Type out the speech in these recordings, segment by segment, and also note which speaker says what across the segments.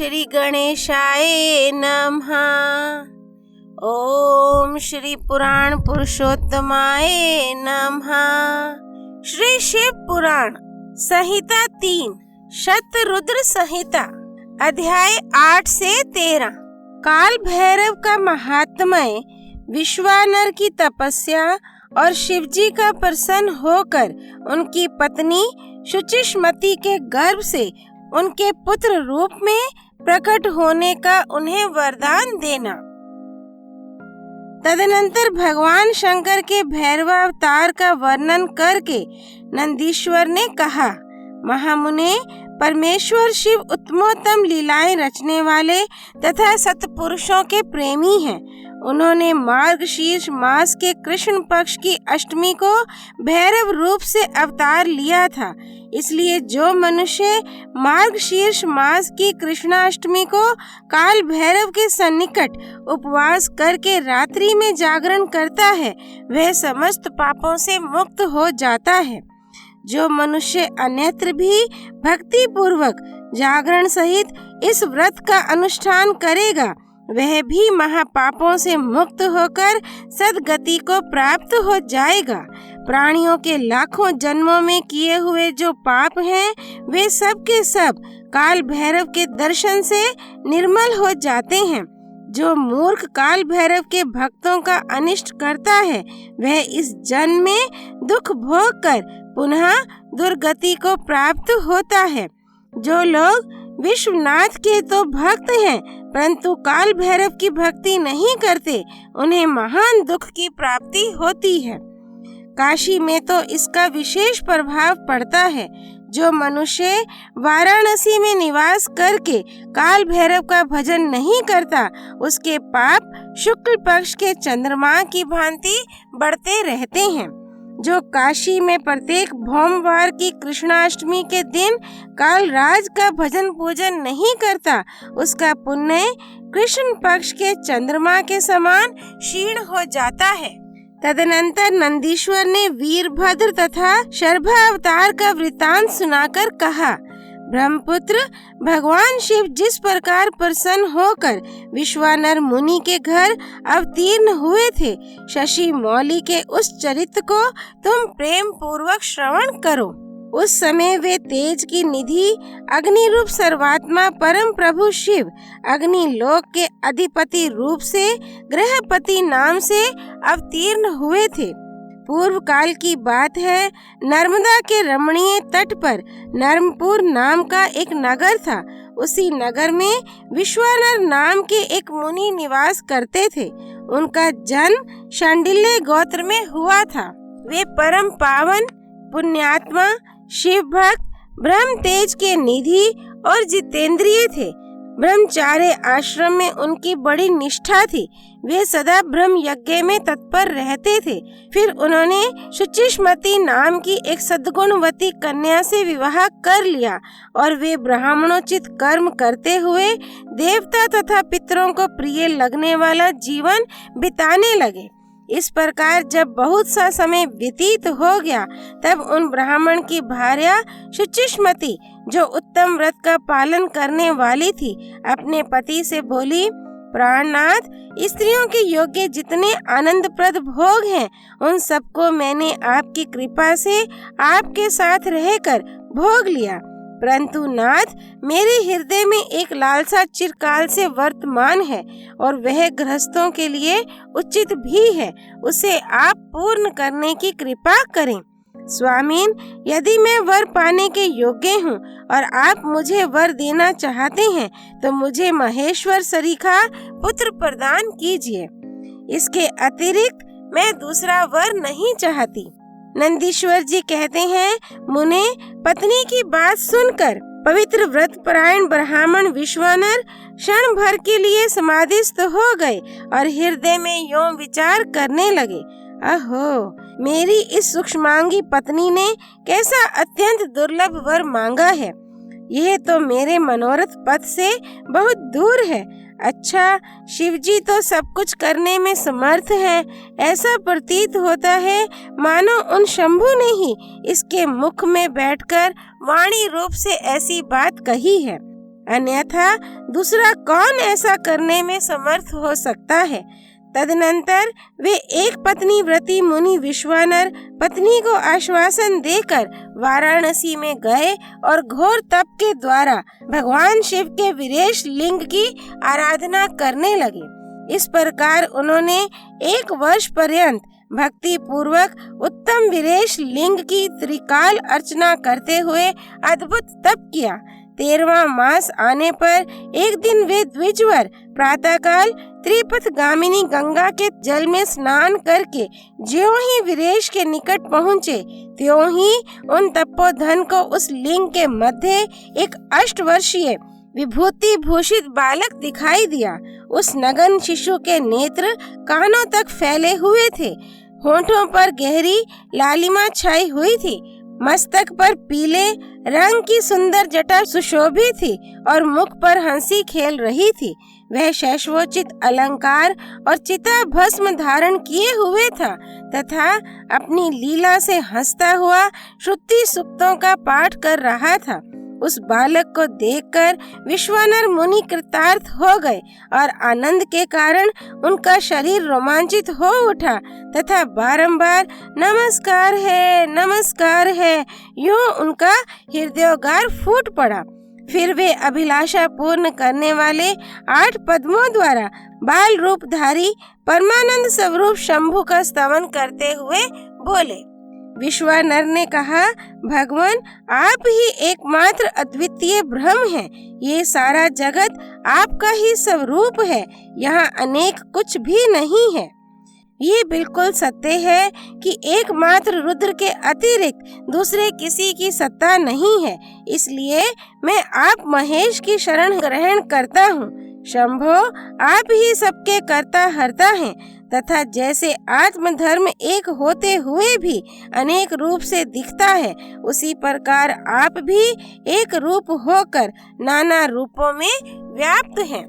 Speaker 1: श्री गणेशाय नमः। ओम श्री पुराण पुरुषोत्तमाय नमः। श्री शिव पुराण संहिता 3 शतरुद्र संहिता अध्याय 8 से 13। काल भैरव का महात्म्य, विश्वानर की तपस्या और शिवजी का प्रसन्न होकर उनकी पत्नी शुचिष्मति के गर्भ से उनके पुत्र रूप में प्रकट होने का उन्हें वरदान देना। तदनंतर भगवान शंकर के भैरवावतार का वर्णन करके नंदीश्वर ने कहा, महामुने, परमेश्वर शिव उत्तमोत्तम लीलाएं रचने वाले तथा सत्पुरुषों के प्रेमी हैं। उन्होंने मार्गशीर्ष मास के कृष्ण पक्ष की अष्टमी को भैरव रूप से अवतार लिया था। इसलिए जो मनुष्य मार्गशीर्ष मास की कृष्णाष्टमी को काल भैरव के सन्निकट उपवास करके रात्रि में जागरण करता है, वह समस्त पापों से मुक्त हो जाता है। जो मनुष्य अन्यत्र भी भक्ति पूर्वक जागरण सहित इस व्रत का अनुष्ठान करेगा, वह भी महापापों से मुक्त होकर सद्गति को प्राप्त हो जाएगा। प्राणियों के लाखों जन्मों में किए हुए जो पाप हैं, वे सब के सब काल भैरव के दर्शन से निर्मल हो जाते हैं। जो मूर्ख काल भैरव के भक्तों का अनिष्ट करता है, वह इस जन्म में दुख भोग कर पुनः दुर्गति को प्राप्त होता है। जो लोग विश्वनाथ के तो भक्त हैं, परंतु काल भैरव की भक्ति नहीं करते, उन्हें महान दुख की प्राप्ति होती है। काशी में तो इसका विशेष प्रभाव पड़ता है। जो मनुष्य वाराणसी में निवास करके काल भैरव का भजन नहीं करता, उसके पाप शुक्ल पक्ष के चंद्रमा की भांति बढ़ते रहते हैं। जो काशी में प्रत्येक भोमवार की कृष्णाष्टमी के दिन काल राज का भजन पूजन नहीं करता, उसका पुण्य कृष्ण पक्ष के चंद्रमा के समान क्षीण हो जाता है। तदनंतर नंदीश्वर ने वीरभद्र तथा शर्भा अवतार का वृतांत सुनाकर कहा, ब्रह्मपुत्र, भगवान शिव जिस प्रकार प्रसन्न होकर विश्वानर मुनि के घर अवतीर्ण हुए थे, शशि मौली के उस चरित्र को तुम प्रेम पूर्वक श्रवण करो। उस समय वे तेज की निधि अग्नि रूप सर्वात्मा परम प्रभु शिव अग्नि लोक के अधिपति रूप से गृहपति नाम से अवतीर्ण हुए थे। पूर्व काल की बात है, नर्मदा के रमणीय तट पर नर्मपुर नाम का एक नगर था। उसी नगर में विश्वानर नाम के एक मुनि निवास करते थे। उनका जन्म शांडिल्य गोत्र में हुआ था। वे परम पावन, पुण्यात्मा, शिव भक्त, ब्रह्म तेज के निधि और जितेंद्रिय थे। ब्रह्मचार्य आश्रम में उनकी बड़ी निष्ठा थी। वे सदा ब्रह्म यज्ञ में तत्पर रहते थे। फिर उन्होंने शुचिष्मति नाम की एक सद्गुणवती कन्या से विवाह कर लिया और वे ब्राह्मणोचित कर्म करते हुए देवता तथा पितरों को प्रिय लगने वाला जीवन बिताने लगे। इस प्रकार जब बहुत सा समय व्यतीत हो गया, तब उन ब्राह्मण की भार्या शुचिष्मति, जो उत्तम व्रत का पालन करने वाली थी, अपने पति से बोली, प्राणनाथ, स्त्रियों के योग्य जितने आनंदप्रद भोग हैं, उन सबको मैंने आपकी कृपा से आपके साथ रहकर भोग लिया। परंतु नाथ, मेरे हृदय में एक लालसा चिरकाल से वर्तमान है और वह गृहस्थों के लिए उचित भी है। उसे आप पूर्ण करने की कृपा करें। स्वामीन, यदि मैं वर पाने के योग्य हूँ और आप मुझे वर देना चाहते हैं, तो मुझे महेश्वर सरीखा पुत्र प्रदान कीजिए। इसके अतिरिक्त मैं दूसरा वर नहीं चाहती। नंदीश्वर जी कहते हैं, मुने, पत्नी की बात सुनकर पवित्र व्रत परायण ब्राह्मण विश्वानर क्षण भर के लिए समाधिस्थ हो गए और हृदय में यों विचार करने लगे, अहो, मेरी इस सूक्ष्मांगी पत्नी ने कैसा अत्यंत दुर्लभ वर मांगा है। यह तो मेरे मनोरथ पथ से बहुत दूर है। अच्छा, शिवजी तो सब कुछ करने में समर्थ है। ऐसा प्रतीत होता है मानो उन शंभु ने ही इसके मुख में बैठकर वाणी रूप से ऐसी बात कही है। अन्यथा दूसरा कौन ऐसा करने में समर्थ हो सकता है। तदनंतर वे एक पत्नी व्रती मुनि विश्वानर पत्नी को आश्वासन देकर वाराणसी में गए और घोर तप के द्वारा भगवान शिव के विरेश लिंग की आराधना करने लगे। इस प्रकार उन्होंने 1 वर्ष पर्यंत भक्ति पूर्वक उत्तम विरेश लिंग की त्रिकाल अर्चना करते हुए अद्भुत तप किया। 13वां मास आने पर एक दिन वे द्विजवर प्रातःकाल त्रिपथ गामिनी गंगा के जल में स्नान करके ज्यों ही विरेश के निकट पहुँचे, त्यों ही उन तपोधन को उस लिंग के मध्य एक 8 वर्षीय विभूति भूषित बालक दिखाई दिया। उस नगन शिशु के नेत्र कानों तक फैले हुए थे, होठों पर गहरी लालिमा छाई हुई थी, मस्तक पर पीले रंग की सुंदर जटा सुशोभित थी और मुख पर हंसी खेल रही थी। वह शैशवोचित अलंकार और चिता भस्म धारण किए हुए था तथा अपनी लीला से हंसता हुआ श्रुति सूक्तों का पाठ कर रहा था। उस बालक को देखकर विश्वानर मुनि कृतार्थ हो गए और आनंद के कारण उनका शरीर रोमांचित हो उठा तथा बारंबार नमस्कार है यूं उनका हृदयोगार फूट पड़ा। फिर वे अभिलाषा पूर्ण करने वाले 8 पद्मों द्वारा बाल रूपधारी परमानंद स्वरूप शंभु का स्तवन करते हुए बोले। विश्वानर ने कहा, भगवान आप ही एकमात्र अद्वितीय ब्रह्म हैं। ये सारा जगत आपका ही स्वरूप है, यहाँ अनेक कुछ भी नहीं है। ये बिल्कुल सत्य है कि एकमात्र रुद्र के अतिरिक्त दूसरे किसी की सत्ता नहीं है। इसलिए मैं आप महेश की शरण ग्रहण करता हूँ। शंभो आप ही सबके कर्ता हर्ता हैं तथा जैसे आत्मधर्म एक होते हुए भी अनेक रूप से दिखता है, उसी प्रकार आप भी एक रूप होकर नाना रूपों में व्याप्त हैं।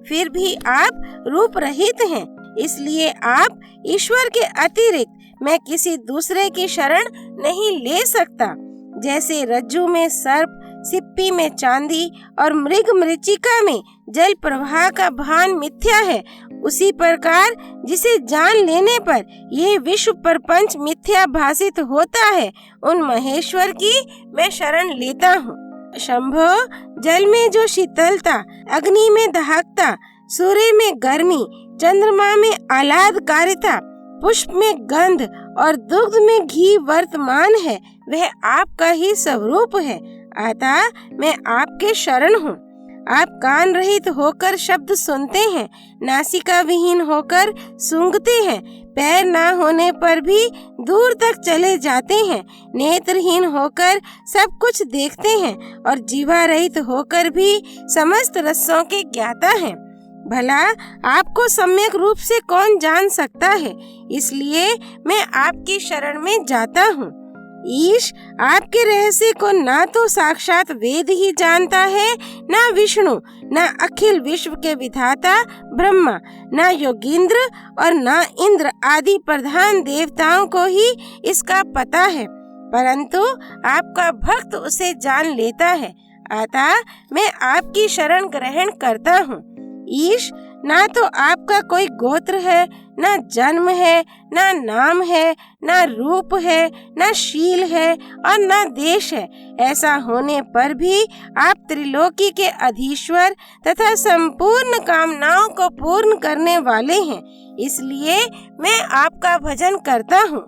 Speaker 1: फिर भी आप रूप रहित हैं। इसलिए आप ईश्वर के अतिरिक्त मैं किसी दूसरे की शरण नहीं ले सकता। जैसे रज्जु में सर्प, सिप्पी में चांदी और मृग मरीचिका में जल प्रवाह का भान मिथ्या है, उसी प्रकार जिसे जान लेने पर ये विश्व प्रपंच मिथ्या भासित होता है, उन महेश्वर की मैं शरण लेता हूँ। शंभो जल में जो शीतलता, अग्नि में दहकता, सूर्य में गर्मी, चंद्रमा में आह्लादकारिता, पुष्प में गंध और दुग्ध में घी वर्तमान है, वह आपका ही स्वरूप है। अतः मैं आपके शरण हूँ। आप कान रहित होकर शब्द सुनते हैं, नासिका विहीन होकर सूंघते हैं, पैर ना होने पर भी दूर तक चले जाते हैं, नेत्रहीन होकर सब कुछ देखते हैं और जीवा रहित होकर भी समस्त रसों के ज्ञाता हैं। भला आपको सम्यक रूप से कौन जान सकता है? इसलिए मैं आपकी शरण में जाता हूँ। ईश आपके रहस्य को ना तो साक्षात वेद ही जानता है, ना विष्णु, ना अखिल विश्व के विधाता ब्रह्मा, ना योगींद्र और ना इंद्र आदि प्रधान देवताओं को ही इसका पता है, परंतु आपका भक्त उसे जान लेता है। अतः मैं आपकी शरण ग्रहण करता हूँ। ईश ना तो आपका कोई गोत्र है, ना जन्म है, ना नाम है, ना रूप है, ना शील है और ना देश है। ऐसा होने पर भी आप त्रिलोकी के अधीश्वर तथा संपूर्ण कामनाओं को पूर्ण करने वाले हैं। इसलिए मैं आपका भजन करता हूँ।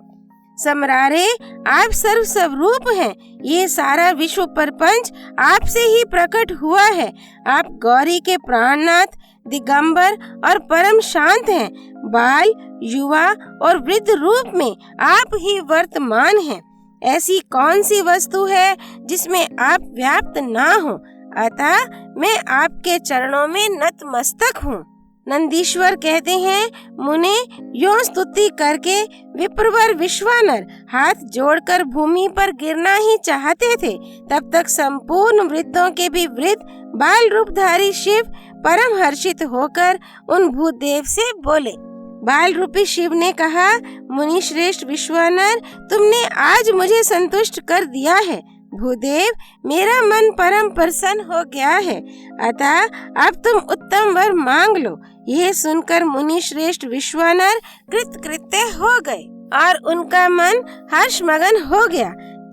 Speaker 1: समरारे आप सर्व स्वरूप हैं। ये सारा विश्व प्रपंच आपसे ही प्रकट हुआ है। आप गौरी के प्राणनाथ, दिगंबर और परम शांत हैं। बाल, युवा और वृद्ध रूप में आप ही वर्तमान हैं। ऐसी कौन सी वस्तु है जिसमें आप व्याप्त ना हो? अतः मैं आपके चरणों में नतमस्तक हूँ। नंदीश्वर कहते हैं, मुने यों स्तुति करके विप्रवर विश्वानर हाथ जोड़कर भूमि पर गिरना ही चाहते थे, तब तक संपूर्ण वृद्धों के भी वृद्ध बाल रूपधारी शिव परम हर्षित होकर उन भूदेव से बोले। बाल रूपी शिव ने कहा, मुनि श्रेष्ठ विश्वानर, तुमने आज मुझे संतुष्ट कर दिया है। भूदेव, मेरा मन परम प्रसन्न हो गया है, अतः अब तुम उत्तम वर मांग लो। यह सुनकर मुनि श्रेष्ठ विश्वानर कृतकृत्य हो गए और उनका मन हर्षमगन हो गया।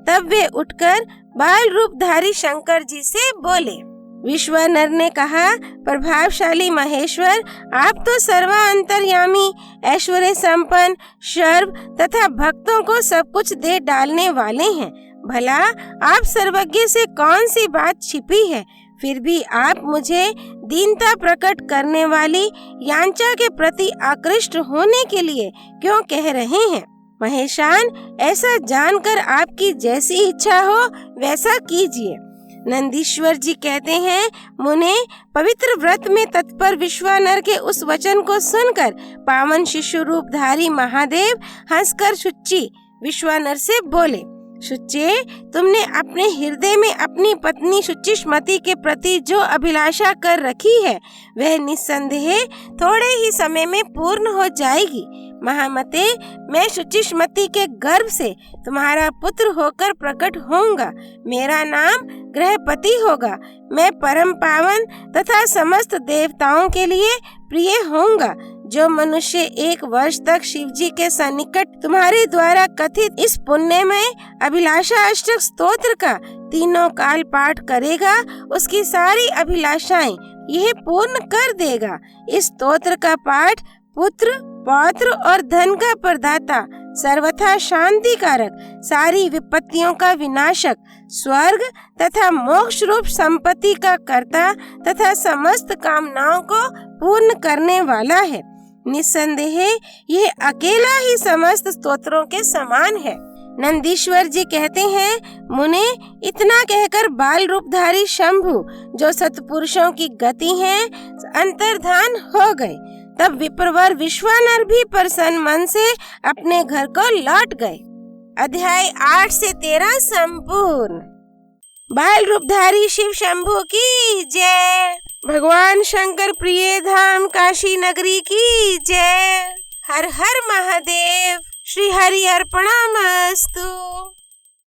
Speaker 1: तब वे उठकर बाल रूपधारी शंकर जी से बोले। विश्वानर ने कहा, प्रभावशाली महेश्वर, आप तो सर्वांतर्यामी, ऐश्वर्य संपन्न, सर्व तथा भक्तों को सब कुछ दे डालने वाले हैं। भला आप सर्वज्ञ से कौन सी बात छिपी है? फिर भी आप मुझे दीनता प्रकट करने वाली यांचा के प्रति आकृष्ट होने के लिए क्यों कह रहे हैं? महेशान, ऐसा जानकर आपकी जैसी इच्छा हो वैसा कीजिए। नंदीश्वर जी कहते हैं, मुने, पवित्र व्रत में तत्पर विश्वानर के उस वचन को सुनकर पावन शिशु रूपधारी महादेव हंसकर शुचि विश्वानर से बोले। शुचे, तुमने अपने हृदय में अपनी पत्नी शुचिष्मति के प्रति जो अभिलाषा कर रखी है वह निस्संदेह थोड़े ही समय में पूर्ण हो जाएगी। महामते, मैं शुचिष्मति के गर्भ से तुम्हारा पुत्र होकर प्रकट होऊंगा। मेरा नाम ग्रहपति होगा। मैं परम पावन तथा समस्त देवताओं के लिए प्रिय होऊंगा। जो मनुष्य 1 वर्ष तक शिव जी के सन्निकट तुम्हारे द्वारा कथित इस पुण्यमय अभिलाषा अष्टक स्तोत्र का तीनों काल पाठ करेगा, उसकी सारी अभिलाषाएं यह पूर्ण कर देगा। इस स्तोत्र का पाठ पुत्र, पौत्र और धन का प्रदाता, सर्वथा शांति कारक, सारी विपत्तियों का विनाशक, स्वर्ग तथा मोक्ष रूप संपत्ति का कर्ता तथा समस्त कामनाओं को पूर्ण करने वाला है। निस्संदेह यह अकेला ही समस्त स्तोत्रों के समान है। नंदीश्वर जी कहते हैं, मुने, इतना कहकर बाल रूपधारी शंभु, जो सत्पुरुषों की गति है, अंतर्धान हो गए। तब विप्रवर विश्वानर भी प्रसन्न मन से अपने घर को लौट गए। अध्याय 8 से 13 संपूर्ण। बाल रूपधारी शिव शंभु की जय। भगवान शंकर प्रिय धाम काशी नगरी की जय। हर हर महादेव। श्री हरि अर्पणमस्तु।